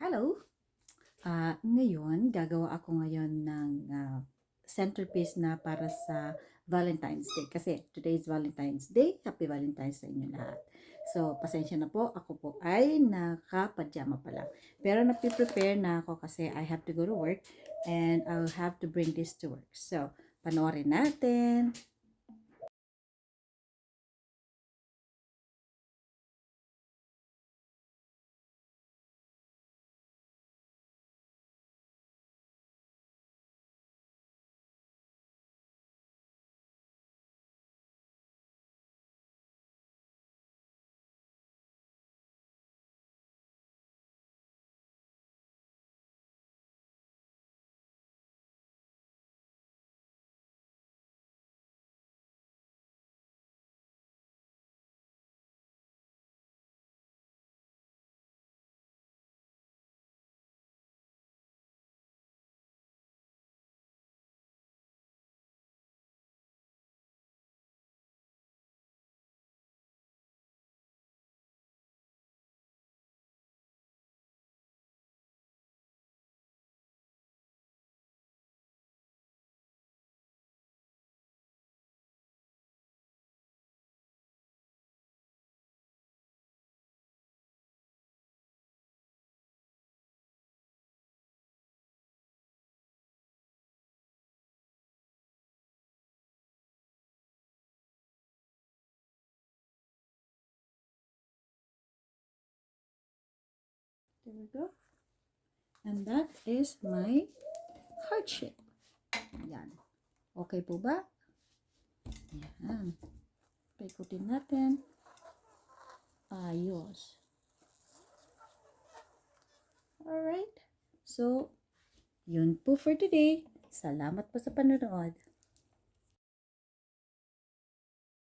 Hello! Ngayon, gagawa ako ngayon ng centerpiece na para sa Valentine's Day. Kasi today is Valentine's Day. Happy Valentine's sa inyo lahat. So, pasensya na po. Ako po ay naka-pajama pa lang. Pero napiprepare na ako kasi I have to go to work and I'll have to bring this to work. So, panoorin natin. There we go. And that is my heart shape. Yan. Okay po ba? Yan. Paikutin natin. Ayos. Alright. So, yun po for today. Salamat po sa panonood.